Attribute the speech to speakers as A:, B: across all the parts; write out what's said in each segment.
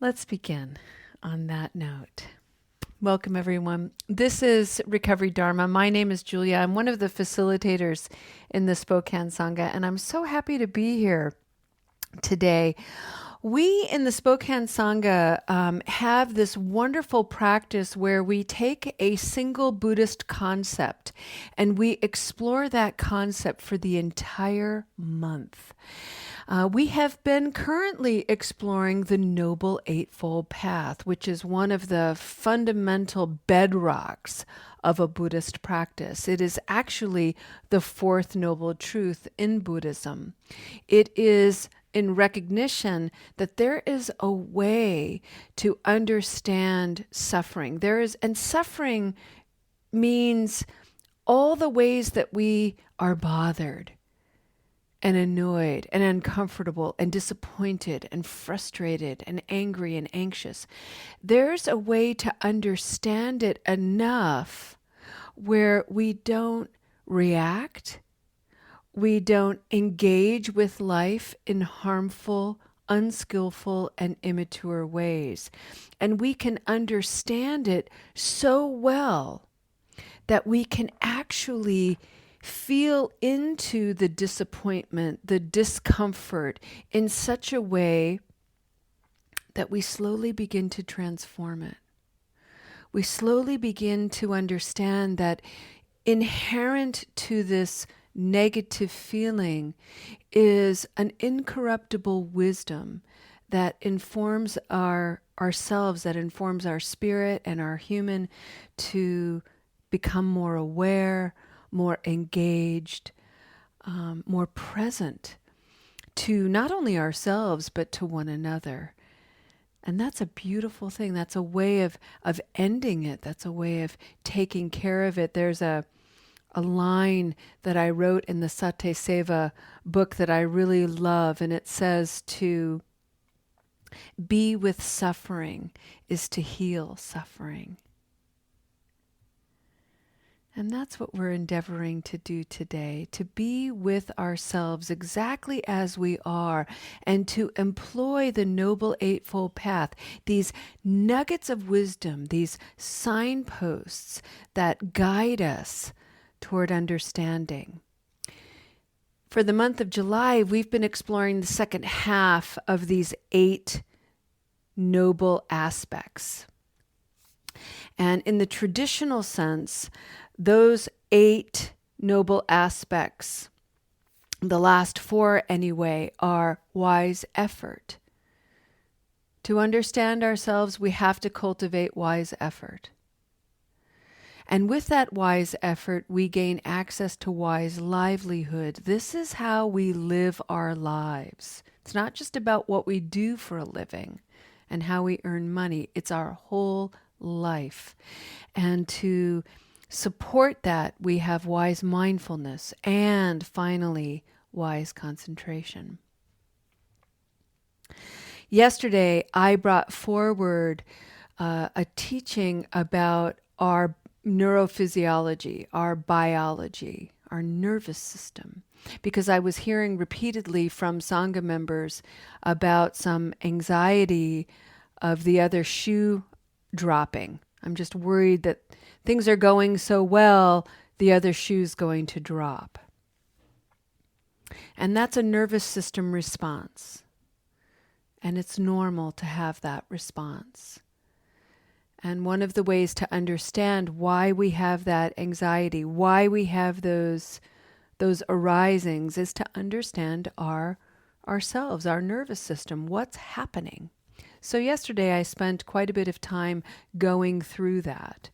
A: Let's begin on that note. Welcome, everyone. This is Recovery Dharma. My name is Julia. I'm one of the facilitators in the Spokane Sangha, and I'm so happy to be here today. We in the Spokane Sangha have this wonderful practice where we take a single Buddhist concept and we explore that concept for the entire month. We have been currently exploring the Noble Eightfold Path, which is one of the fundamental bedrocks of a Buddhist practice. It is actually the fourth noble truth in Buddhism. It is in recognition that there is a way to understand suffering. And suffering means all the ways that we are bothered and annoyed and uncomfortable and disappointed and frustrated and angry and anxious. There's a way to understand it enough where we don't react, we don't engage with life in harmful, unskillful, and immature ways. And we can understand it so well that we can actually feel into the disappointment, the discomfort in such a way that we slowly begin to transform it. We slowly begin to understand that inherent to this negative feeling is an incorruptible wisdom that informs ourselves, that informs our spirit and our human to become more aware, more engaged, more present to not only ourselves, but to one another. And that's a beautiful thing. That's a way of ending it. That's a way of taking care of it. There's a line that I wrote in the Sate Seva book that I really love, and it says to be with suffering is to heal suffering. And that's what we're endeavoring to do today, to be with ourselves exactly as we are and to employ the Noble Eightfold Path, these nuggets of wisdom, these signposts that guide us toward understanding. For the month of July, we've been exploring the second half of these 8 noble aspects. And in the traditional sense, those 8 noble aspects, the last 4 anyway, are wise effort. To understand ourselves, we have to cultivate wise effort. And with that wise effort, we gain access to wise livelihood. This is how we live our lives. It's not just about what we do for a living and how we earn money. It's our whole life. And to support that, we have wise mindfulness and finally, wise concentration. Yesterday, I brought forward a teaching about our neurophysiology, our biology, our nervous system, because I was hearing repeatedly from Sangha members about some anxiety of the other shoe dropping. I'm just worried that things are going so well, the other shoe's going to drop. And that's a nervous system response. And it's normal to have that response. And one of the ways to understand why we have that anxiety, why we have those arisings, is to understand ourselves, our nervous system, what's happening. So yesterday I spent quite a bit of time going through that.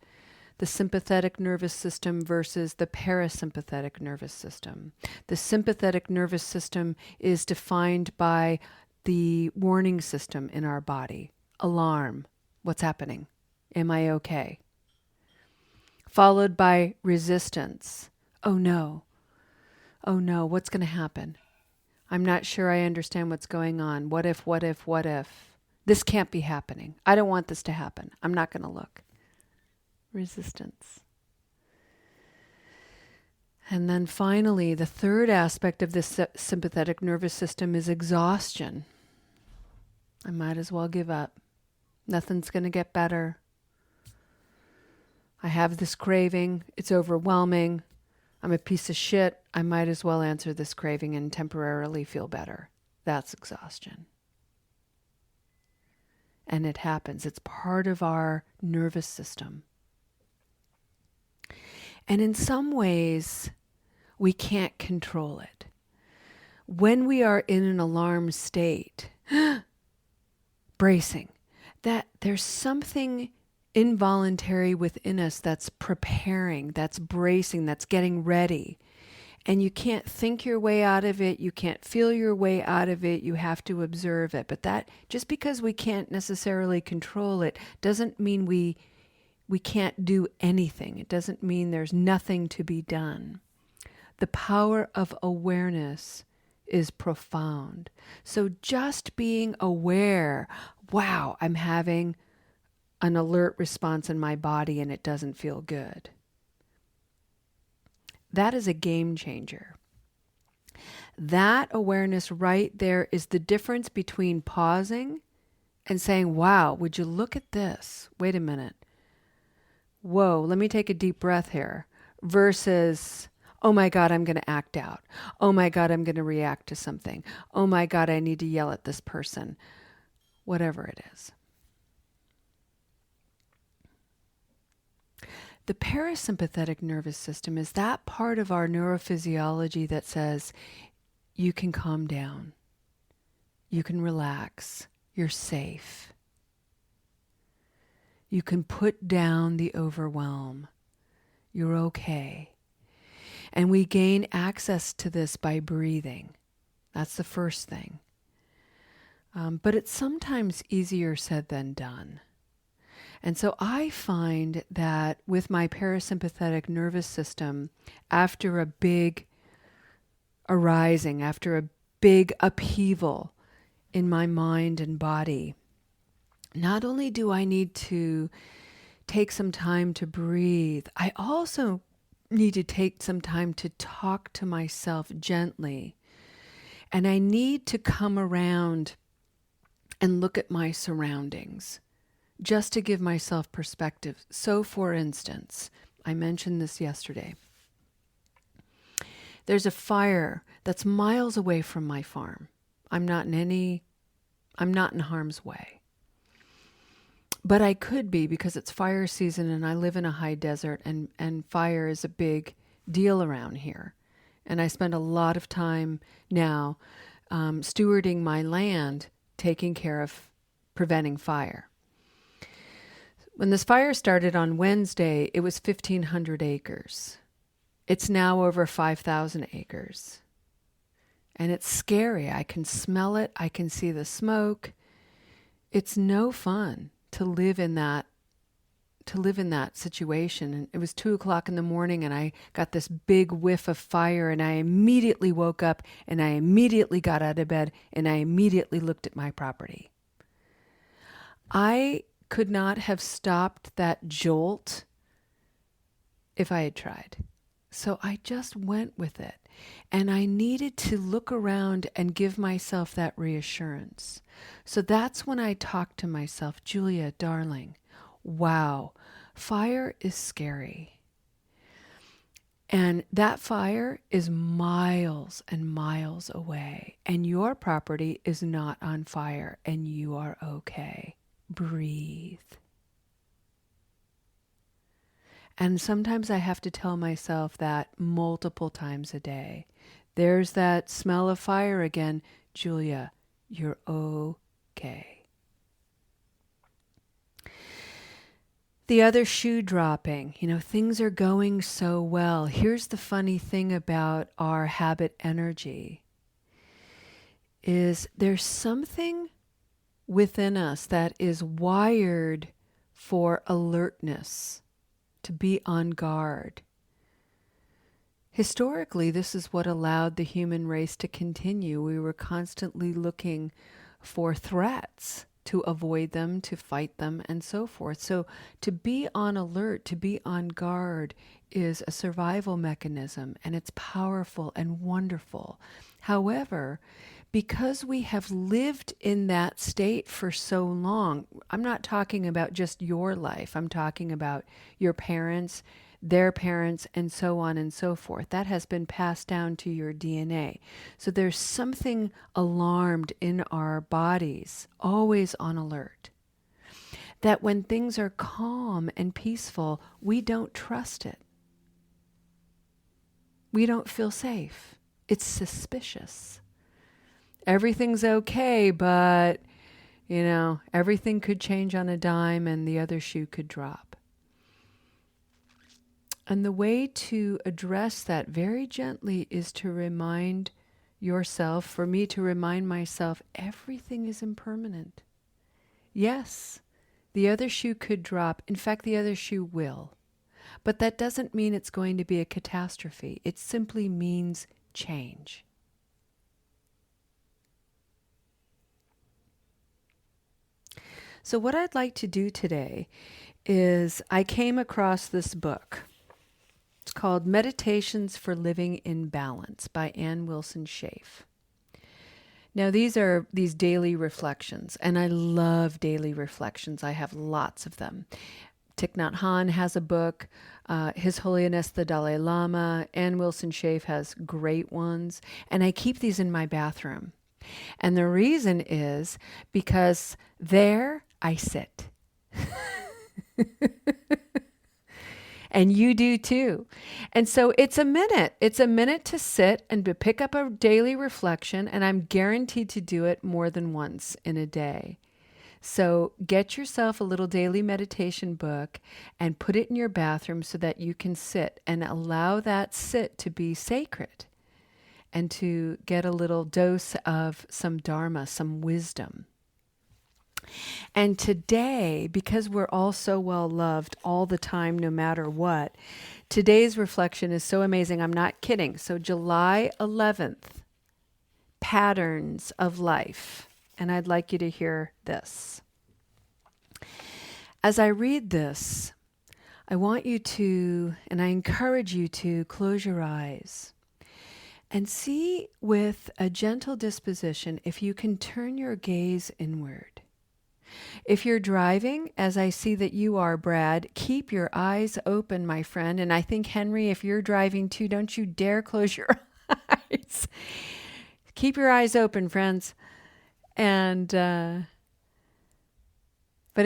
A: The sympathetic nervous system versus the parasympathetic nervous system. The sympathetic nervous system is defined by the warning system in our body. Alarm. What's happening? Am I okay? Followed by resistance. Oh no. Oh no, what's going to happen? I'm not sure I understand what's going on. What if, what if, what if? This can't be happening. I don't want this to happen. I'm not going to look. Resistance. And then finally, the third aspect of this sympathetic nervous system is exhaustion. I might as well give up. Nothing's going to get better. I have this craving. It's overwhelming. I'm a piece of shit. I might as well answer this craving and temporarily feel better. That's exhaustion. And it happens. It's part of our nervous system. And in some ways, we can't control it. When we are in an alarm state, bracing, that there's something involuntary within us that's preparing, that's bracing, that's getting ready. And you can't think your way out of it. You can't feel your way out of it. You have to observe it. But that, just because we can't necessarily control it, doesn't mean we can't do anything. It doesn't mean there's nothing to be done. The power of awareness is profound. So just being aware, wow, I'm having an alert response in my body and it doesn't feel good. That is a game changer. That awareness right there is the difference between pausing and saying, wow, would you look at this? Wait a minute. Whoa, let me take a deep breath here. Versus, oh my God, I'm going to act out. Oh my God, I'm going to react to something. Oh my God, I need to yell at this person. Whatever it is. The parasympathetic nervous system is that part of our neurophysiology that says you can calm down, you can relax, you're safe. You can put down the overwhelm. You're okay. And we gain access to this by breathing. That's the first thing. But it's sometimes easier said than done. And so I find that with my parasympathetic nervous system, after a big arising, after a big upheaval in my mind and body, not only do I need to take some time to breathe, I also need to take some time to talk to myself gently. And I need to come around and look at my surroundings, just to give myself perspective. So for instance, I mentioned this yesterday. There's a fire that's miles away from my farm. I'm not in harm's way. But I could be, because it's fire season and I live in a high desert and fire is a big deal around here. And I spend a lot of time now stewarding my land, taking care of preventing fire. When this fire started on Wednesday, it was 1,500 acres. It's now over 5,000 acres. And it's scary. I can smell it. I can see the smoke. It's no fun to live in that situation. And it was 2:00 in the morning and I got this big whiff of fire and I immediately woke up and I immediately got out of bed and I immediately looked at my property. I could not have stopped that jolt if I had tried. So I just went with it. And I needed to look around and give myself that reassurance. So that's when I talked to myself, Julia, darling, wow, fire is scary. And that fire is miles and miles away. And your property is not on fire and you are okay. Breathe. And sometimes I have to tell myself that multiple times a day. There's that smell of fire again. Julia, you're okay. The other shoe dropping, things are going so well. Here's the funny thing about our habit energy is there's something within us that is wired for alertness, to be on guard. Historically, this is what allowed the human race to continue. We were constantly looking for threats to avoid them, to fight them, and so forth. So to be on alert, to be on guard is a survival mechanism, and it's powerful and wonderful. However, because we have lived in that state for so long. I'm not talking about just your life. I'm talking about your parents, their parents, and so on and so forth. That has been passed down to your DNA. So there's something alarmed in our bodies, always on alert. That when things are calm and peaceful, we don't trust it. We don't feel safe. It's suspicious. Everything's okay, but, everything could change on a dime and the other shoe could drop. And the way to address that very gently is to remind yourself, for me to remind myself, everything is impermanent. Yes, the other shoe could drop. In fact, the other shoe will. But that doesn't mean it's going to be a catastrophe. It simply means change. So what I'd like to do today is I came across this book. It's called Meditations for Living in Balance by Ann Wilson Schaaf. Now these are these daily reflections, and I love daily reflections. I have lots of them. Thich Nhat Hanh has a book, His Holiness the Dalai Lama, Ann Wilson Schaaf has great ones, and I keep these in my bathroom. And the reason is because there I sit. And you do too. And so it's a minute. It's a minute to sit and to pick up a daily reflection, and I'm guaranteed to do it more than once in a day. So get yourself a little daily meditation book and put it in your bathroom so that you can sit and allow that sit to be sacred and to get a little dose of some dharma, some wisdom. And today, because we're all so well loved all the time, no matter what, today's reflection is so amazing. I'm not kidding. So July 11th, Patterns of Life. And I'd like you to hear this. As I read this, I want you to, and I encourage you to close your eyes and see with a gentle disposition if you can turn your gaze inward. If you're driving, as I see that you are, Brad, keep your eyes open, my friend. And I think, Henry, if you're driving too, don't you dare close your eyes. Keep your eyes open, friends. And, but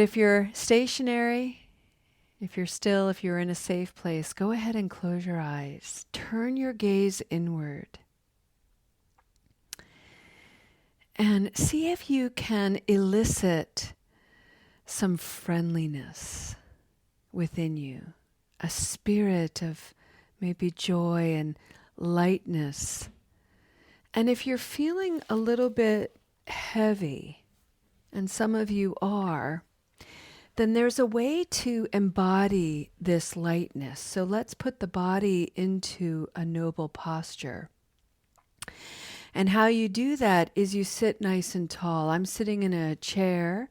A: if you're stationary, if you're still, if you're in a safe place, go ahead and close your eyes. Turn your gaze inward. And see if you can elicit some friendliness within you, a spirit of maybe joy and lightness. And if you're feeling a little bit heavy, and some of you are, then there's a way to embody this lightness. So let's put the body into a noble posture. And how you do that is you sit nice and tall. I'm sitting in a chair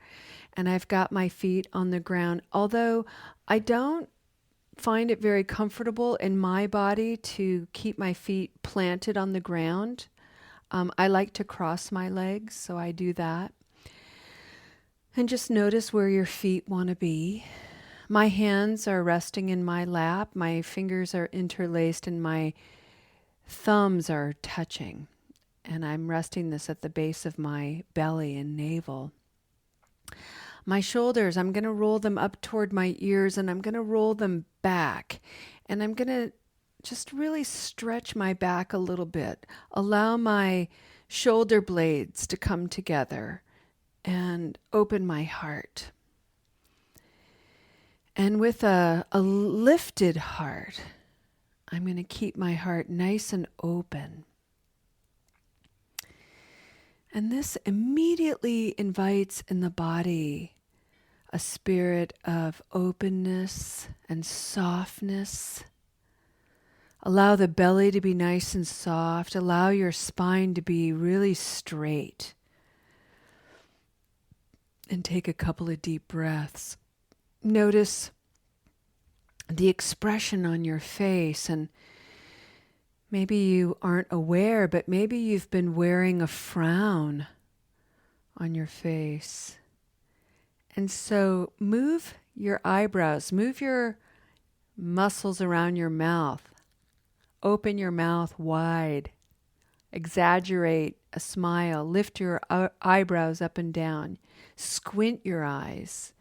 A: and I've got my feet on the ground. Although I don't find it very comfortable in my body to keep my feet planted on the ground. I like to cross my legs, so I do that. And just notice where your feet want to be. My hands are resting in my lap. My fingers are interlaced and my thumbs are touching. And I'm resting this at the base of my belly and navel. My shoulders, I'm going to roll them up toward my ears and I'm going to roll them back. And I'm going to just really stretch my back a little bit. Allow my shoulder blades to come together and open my heart. And with a lifted heart, I'm going to keep my heart nice and open. And this immediately invites in the body a spirit of openness and softness. Allow the belly to be nice and soft. Allow your spine to be really straight. And take a couple of deep breaths. Notice the expression on your face and Maybe you aren't aware, but maybe you've been wearing a frown on your face. And so move your eyebrows, move your muscles around your mouth. Open your mouth wide. Exaggerate a smile. Lift your eyebrows up and down. Squint your eyes.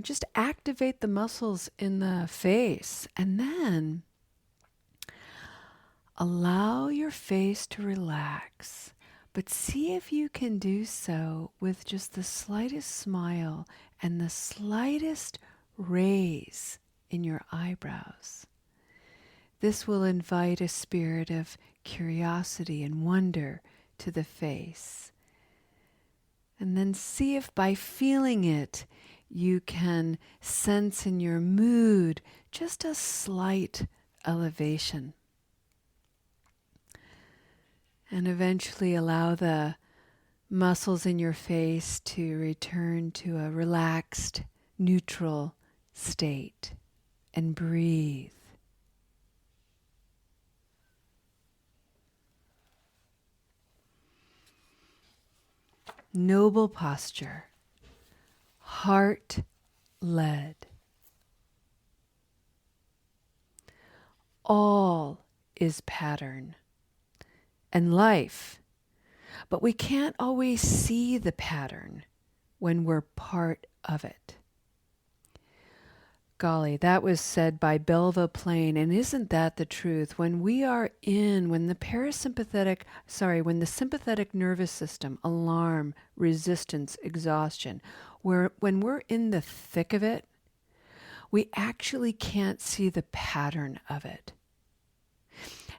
A: Just activate the muscles in the face. And then allow your face to relax. But see if you can do so with just the slightest smile and the slightest raise in your eyebrows. This will invite a spirit of curiosity and wonder to the face. And then see if by feeling it, you can sense in your mood just a slight elevation. And eventually allow the muscles in your face to return to a relaxed, neutral state. And breathe. Noble posture, heart-led. All is pattern and life, but we can't always see the pattern when we're part of it. Golly, that was said by Belva Plain, and isn't that the truth? When the sympathetic nervous system, alarm, resistance, exhaustion, when we're in the thick of it, we actually can't see the pattern of it.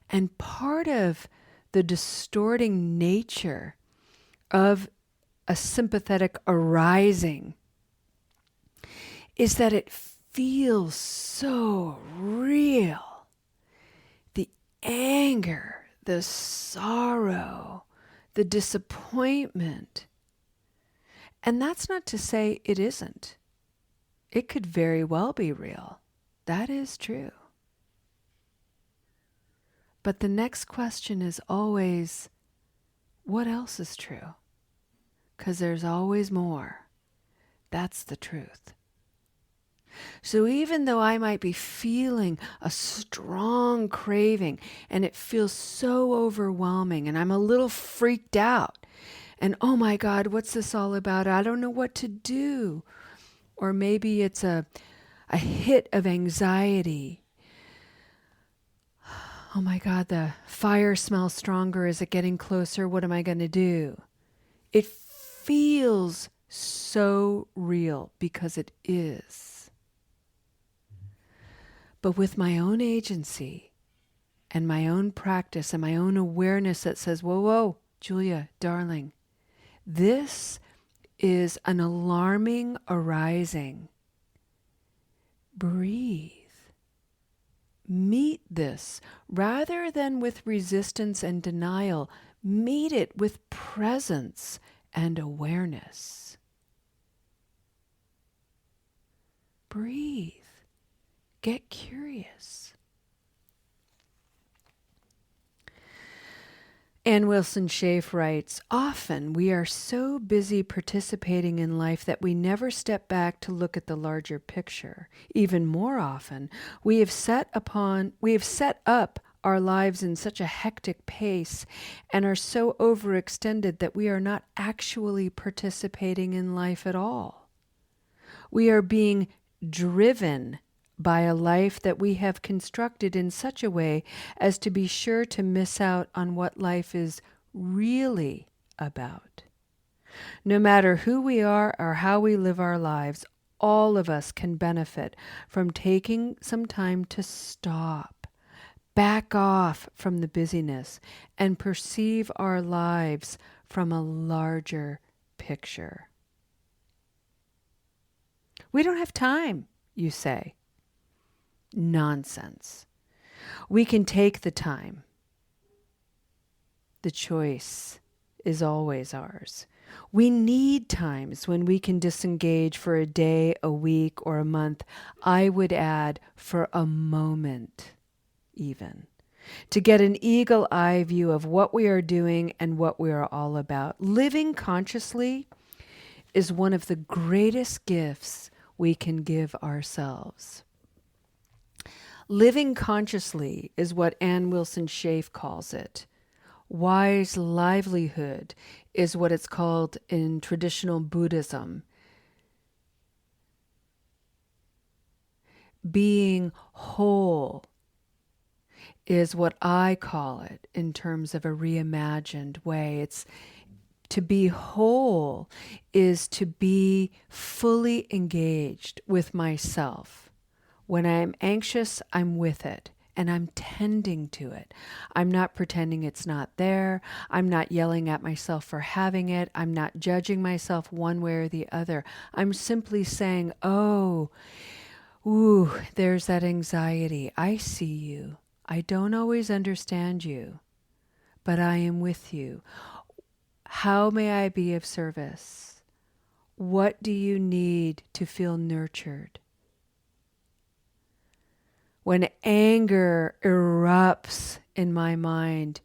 A: And part of the distorting nature of a sympathetic arising is that it feels so real. The anger, the sorrow, the disappointment. And that's not to say it isn't. It could very well be real. That is true. But the next question is always, what else is true? Because there's always more. That's the truth. So even though I might be feeling a strong craving and it feels so overwhelming and I'm a little freaked out and oh my God, what's this all about? I don't know what to do. Or maybe it's a hit of anxiety. Oh my God, the fire smells stronger. Is it getting closer? What am I going to do? It feels so real because it is. But with my own agency and my own practice and my own awareness that says, whoa, whoa, Julia, darling, this is an alarming arising. Breathe. Meet this rather than with resistance and denial. Meet it with presence and awareness. Breathe. Get curious. Ann Wilson Schaaf writes, often we are so busy participating in life that we never step back to look at the larger picture. Even more often, we have set up our lives in such a hectic pace and are so overextended that we are not actually participating in life at all. We are being driven by a life that we have constructed in such a way as to be sure to miss out on what life is really about. No matter who we are or how we live our lives, all of us can benefit from taking some time to stop, back off from the busyness, and perceive our lives from a larger picture. We don't have time, you say. Nonsense. We can take the time. The choice is always ours. We need times when we can disengage for a day, a week, or a month. I would add for a moment even. to get an eagle eye view of what we are doing and what we are all about. Living consciously is one of the greatest gifts we can give ourselves. Living consciously is what Ann Wilson Schaaf calls it. Wise livelihood is what it's called in traditional Buddhism. Being whole is what I call it in terms of a reimagined way. It's to be whole is to be fully engaged with myself. When I'm anxious, I'm with it and I'm tending to it. I'm not pretending it's not there. I'm not yelling at myself for having it. I'm not judging myself one way or the other. I'm simply saying, oh, ooh, there's that anxiety. I see you. I don't always understand you, but I am with you. How may I be of service? What do you need to feel nurtured? When anger erupts in my mind,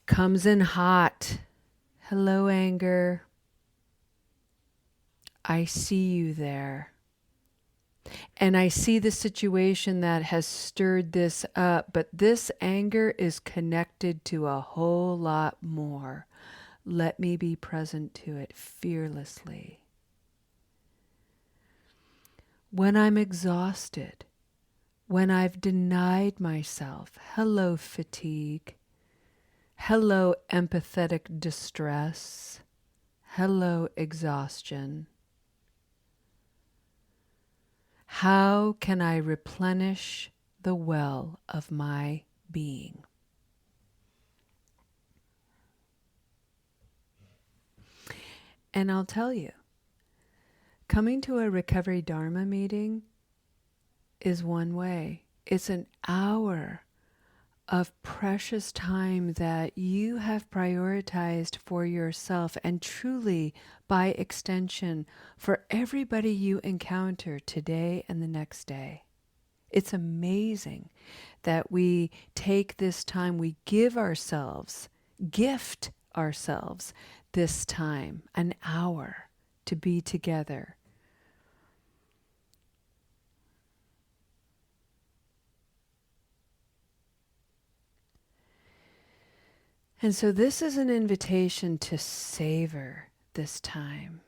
A: comes in hot, hello, anger. I see you there. And I see the situation that has stirred this up, but this anger is connected to a whole lot more. Let me be present to it fearlessly. When I'm exhausted, when I've denied myself, hello fatigue, hello empathetic distress, hello exhaustion. How can I replenish the well of my being? And I'll tell you, coming to a Recovery Dharma meeting is one way. It's an hour of precious time that you have prioritized for yourself and truly, by extension, for everybody you encounter today and the next day. It's amazing that we take this time, we gift ourselves this time, an hour to be together. And so this is an invitation to savor this time.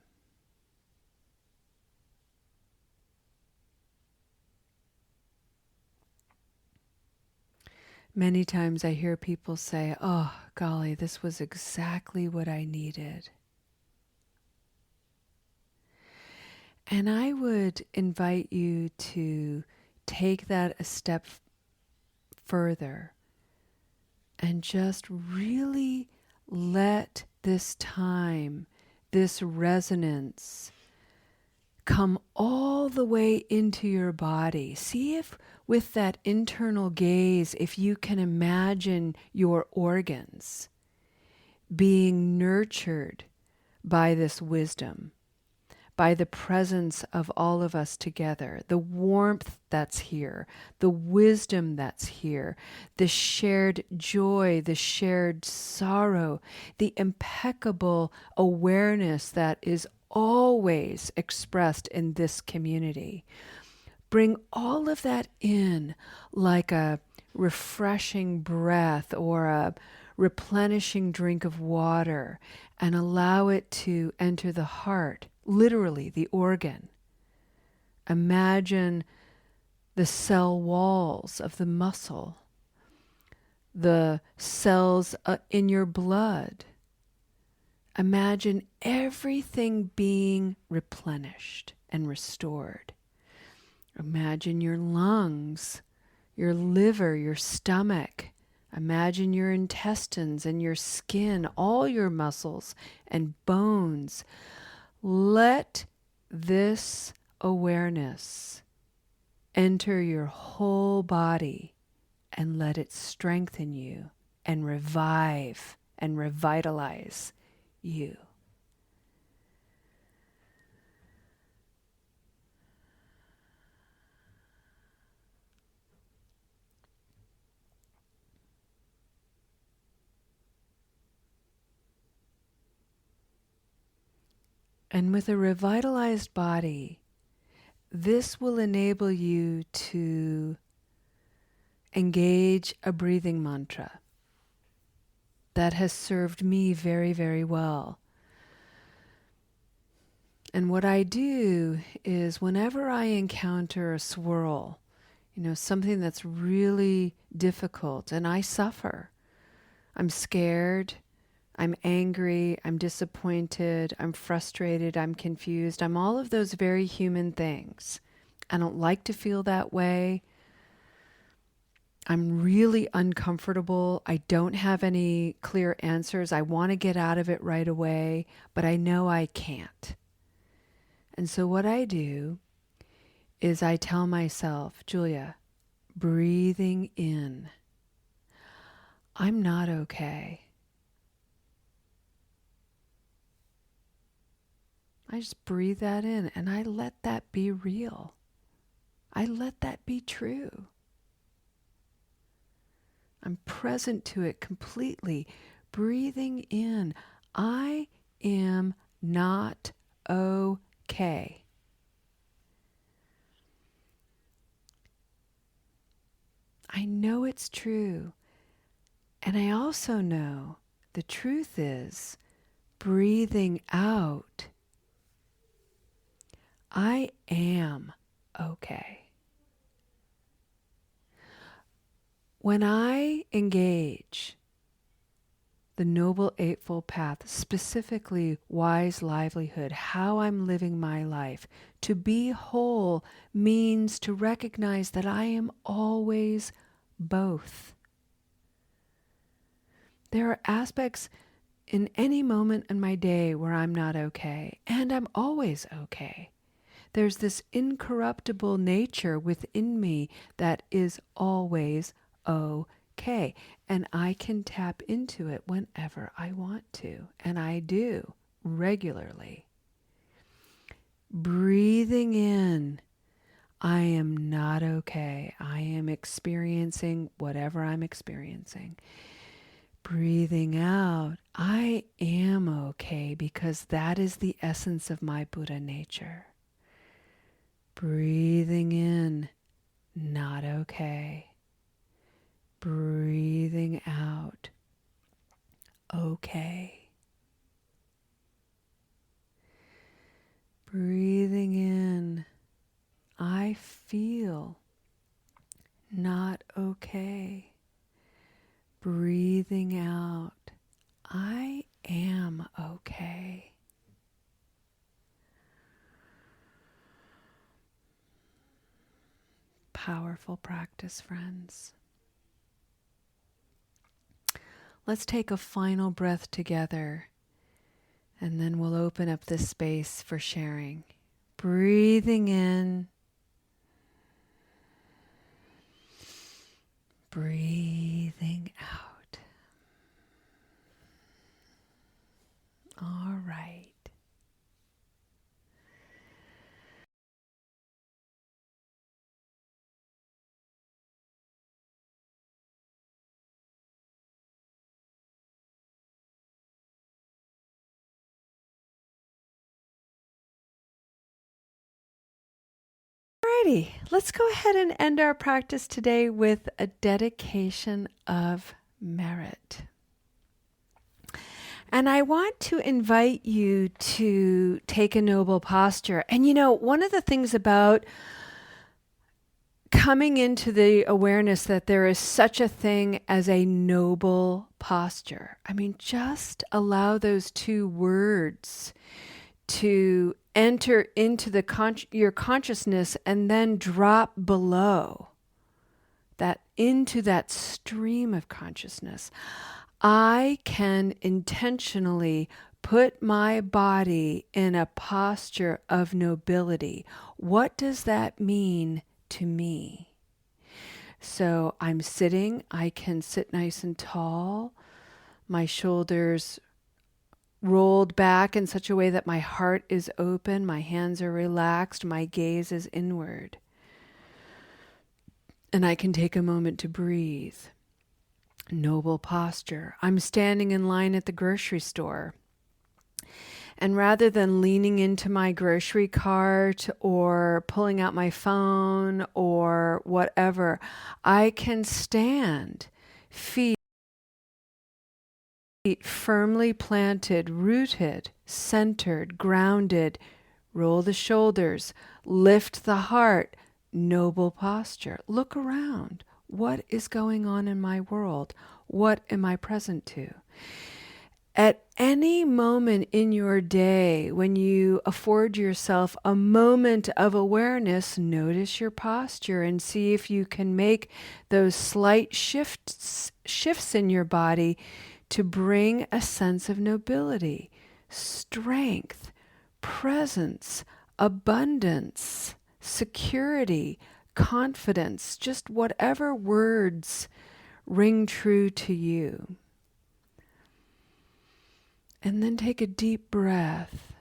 A: Many times I hear people say, oh, golly, this was exactly what I needed. And I would invite you to take that a step further and just really let this time, this resonance, come all the way into your body. See if with that internal gaze, if you can imagine your organs being nurtured by this wisdom, by the presence of all of us together, the warmth that's here, the wisdom that's here, the shared joy, the shared sorrow, the impeccable awareness that is always expressed in this community. Bring all of that in like a refreshing breath or a replenishing drink of water and allow it to enter the heart, literally the organ. Imagine the cell walls of the muscle, the cells in your blood. Imagine everything being replenished and restored. Imagine your lungs, your liver, your stomach. Imagine your intestines and your skin, all your muscles and bones. Let this awareness enter your whole body and let it strengthen you and revive and revitalize you. And with a revitalized body, this will enable you to engage a breathing mantra that has served me very, very well. And what I do is whenever I encounter a swirl, something that's really difficult, and I suffer, I'm scared, I'm angry, I'm disappointed, I'm frustrated, I'm confused, I'm all of those very human things. I don't like to feel that way. I'm really uncomfortable. I don't have any clear answers. I want to get out of it right away, but I know I can't. And so what I do is I tell myself, Julia, breathing in, I'm not okay. I just breathe that in and I let that be real. I let that be true. I'm present to it completely. Breathing in, I am not okay. I know it's true. And I also know the truth is, breathing out, I am okay. When I engage the Noble Eightfold Path, specifically wise livelihood, how I'm living my life, to be whole means to recognize that I am always both. There are aspects in any moment in my day where I'm not okay, and I'm always okay. There's this incorruptible nature within me that is always okay. And I can tap into it whenever I want to. And I do regularly. Breathing in, I am not okay. I am experiencing whatever I'm experiencing. Breathing out, I am okay because that is the essence of my Buddha nature. Breathing in, not okay. Breathing out, okay. Breathing in, I feel not okay. Breathing out, I am okay. Powerful practice, friends. Let's take a final breath together, and then we'll open up this space for sharing. Breathing in, breathing out. All right. Alrighty, let's go ahead and end our practice today with a dedication of merit. And I want to invite you to take a noble posture. And one of the things about coming into the awareness that there is such a thing as a noble posture, just allow those two words to enter into your consciousness and then drop below that into that stream of consciousness. I can intentionally put my body in a posture of nobility. What does that mean to me? So I'm sitting, I can sit nice and tall, my shoulders rolled back in such a way that my heart is open, my hands are relaxed, my gaze is inward. And I can take a moment to breathe. Noble posture. I'm standing in line at the grocery store. And rather than leaning into my grocery cart or pulling out my phone or whatever, I can stand, feet firmly planted, rooted, centered, grounded, roll the shoulders, lift the heart, noble posture. Look around. What is going on in my world? What am I present to? At any moment in your day, when you afford yourself a moment of awareness, notice your posture and see if you can make those slight shifts in your body to bring a sense of nobility, strength, presence, abundance, security, confidence, just whatever words ring true to you. And then take a deep breath.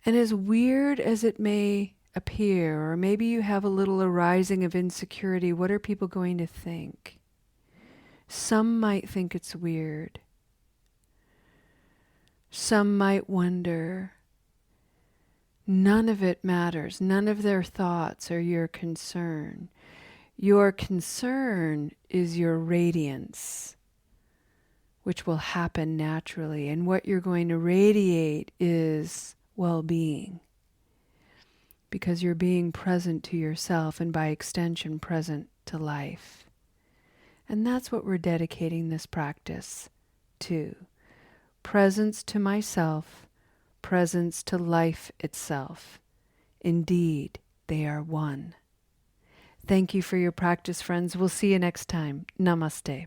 A: And as weird as it may appear, or maybe you have a little arising of insecurity, what are people going to think? Some might think it's weird. Some might wonder. None of it matters. None of their thoughts are your concern. Your concern is your radiance, which will happen naturally. And what you're going to radiate is well-being, because you're being present to yourself and by extension present to life. And that's what we're dedicating this practice to. Presence to myself, presence to life itself. Indeed, they are one. Thank you for your practice, friends. We'll see you next time. Namaste.